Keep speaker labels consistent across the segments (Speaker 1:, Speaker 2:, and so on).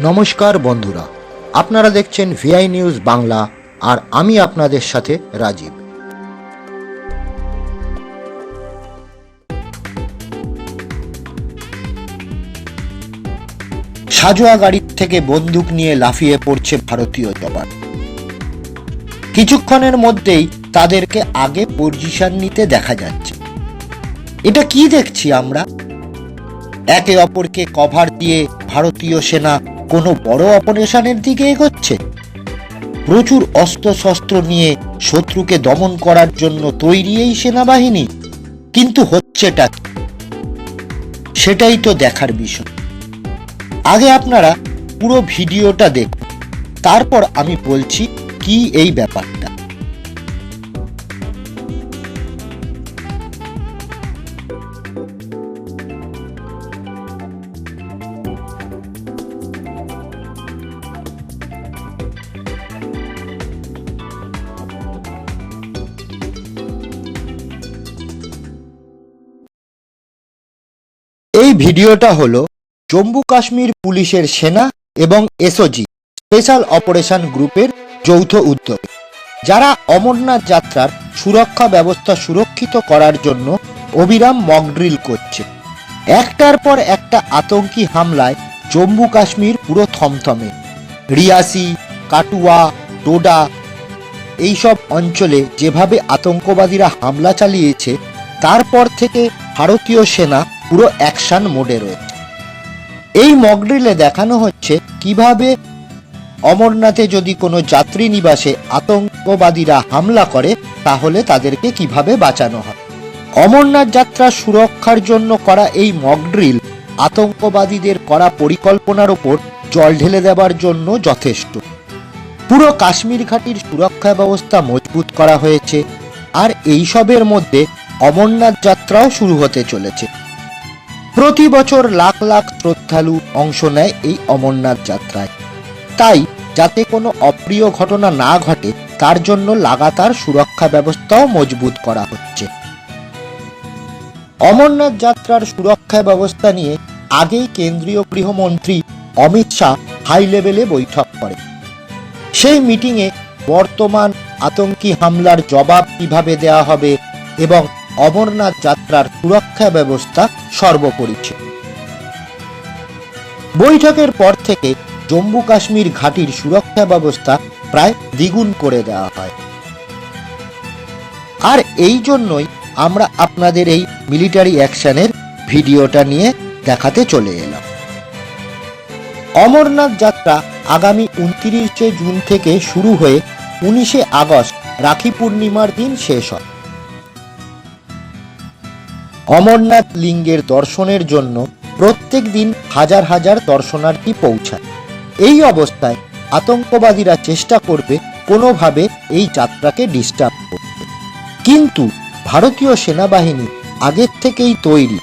Speaker 1: নমস্কার বন্ধুরা, আপনারা দেখছেন ভিআই নিউজ বাংলা আর আমি আপনাদের সাথে রাজীব। সাজোয়া গাড়ি থেকে বন্দুক নিয়ে লাফিয়ে পড়ছে ভারতীয় জওয়ান। কিছুক্ষণের মধ্যেই তাদেরকে আগে পজিশন নিতে দেখা যাচ্ছে। এটা কি দেখছি আমরা? একে অপরকে কভার দিয়ে ভারতীয় সেনা কোনো বড় অপারেশনের দিকে এগোচ্ছে। প্রচুর অস্ত্রশস্ত্র নিয়ে শত্রুকে দমন করার জন্য তৈরি এই সেনাবাহিনী, কিন্তু হচ্ছেটা কি? সেটাই তো দেখার বিষয়। আগে আপনারা পুরো ভিডিওটা দেখুন, তারপর আমি বলছি কি এই ব্যাপারটা। এই ভিডিওটা হলো জম্মু কাশ্মীর পুলিশের সেনা এবং এসওজি স্পেশাল অপারেশন গ্রুপের যৌথ উদ্যোগে, যারা অমরনাথ যাত্রার সুরক্ষা ব্যবস্থা সুরক্ষিত করার জন্য অবিরাম মক ড্রিল করছে। একটার পর একটা আতঙ্কী হামলায় জম্মু কাশ্মীর পুরো থমথমে। রিয়াসি, কাটুয়া, ডোডা এইসব অঞ্চলে যেভাবে আতঙ্কবাদীরা হামলা চালিয়েছে, তারপর থেকে ভারতীয় সেনা পুরো অ্যাকশন মোডে রয়েছে। এই মকড্রিলে দেখানো হচ্ছে কিভাবে অমরনাথে যদি কোনো যাত্রী নিবাসে আতঙ্কবাদীরা হামলা করে তাহলে তাদেরকে কিভাবে বাঁচানো হয়। অমরনাথ যাত্রার সুরক্ষার জন্য করা এই মকড্রিল আতঙ্কবাদীদের করা পরিকল্পনার ওপর জল ঢেলে দেওয়ার জন্য যথেষ্ট। পুরো কাশ্মীর ঘাটির সুরক্ষা ব্যবস্থা মজবুত করা হয়েছে, আর এইসবের মধ্যে অমরনাথ যাত্রাও শুরু হতে চলেছে। প্রতি বছর লাখ লাখ শ্রদ্ধালু অংশ নেয় এই অমরনাথ যাত্রায়। তাই যাতে কোনো অপ্রিয় ঘটনা না ঘটে তার জন্য লাগাতার সুরক্ষা ব্যবস্থাও মজবুত করা হচ্ছে। অমরনাথ যাত্রার সুরক্ষা ব্যবস্থা নিয়ে আগেই কেন্দ্রীয় গৃহমন্ত্রী অমিত শাহ হাই লেভেলে বৈঠক করেন। সেই মিটিংয়ে বর্তমান আতঙ্কী হামলার জবাব কিভাবে দেওয়া হবে এবং অমরনাথ যাত্রার সুরক্ষা ব্যবস্থা সর্বোপরি ছিল। বৈঠকের পর থেকে জম্মু কাশ্মীর ঘাটির সুরক্ষা ব্যবস্থা প্রায় দ্বিগুণ করে দেওয়া হয়। আর এই জন্যই আমরা আপনাদের এই মিলিটারি অ্যাকশনের ভিডিওটা নিয়ে দেখাতে চলে এলাম। অমরনাথ যাত্রা আগামী 29শে জুন থেকে শুরু হয়ে 19শে আগস্ট রাখি পূর্ণিমার দিন শেষ হয়। অমরনাথ লিঙ্গের দর্শনের জন্য প্রত্যেক দিন হাজার হাজার দর্শনার্থী পৌঁছায়। এই অবস্থায় আতঙ্কবাদীরা চেষ্টা করবে কোনোভাবে এই যাত্রাকে ডিস্টার্ব করতে, কিন্তু ভারতীয় সেনাবাহিনী আগের থেকেই তৈরি।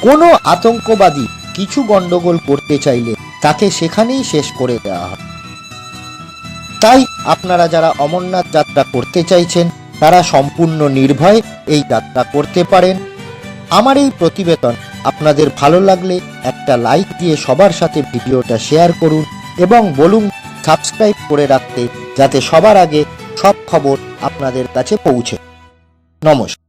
Speaker 1: কোনো আতঙ্কবাদী কিছু গন্ডগোল করতে চাইলে তাকে সেখানেই শেষ করে দেওয়া হয়। তাই আপনারা যারা অমরনাথ যাত্রা করতে চাইছেন তারা সম্পূর্ণ নির্ভয়ে এই যাত্রা করতে পারেন। আমার এই প্রতিবেদন আপনাদের ভালো লাগলে একটা লাইক দিয়ে সবার সাথে ভিডিওটা শেয়ার করুন এবং বলুন সাবস্ক্রাইব করে রাখতে, যাতে সবার আগে সব খবর আপনাদের কাছে পৌঁছে। নমস্কার।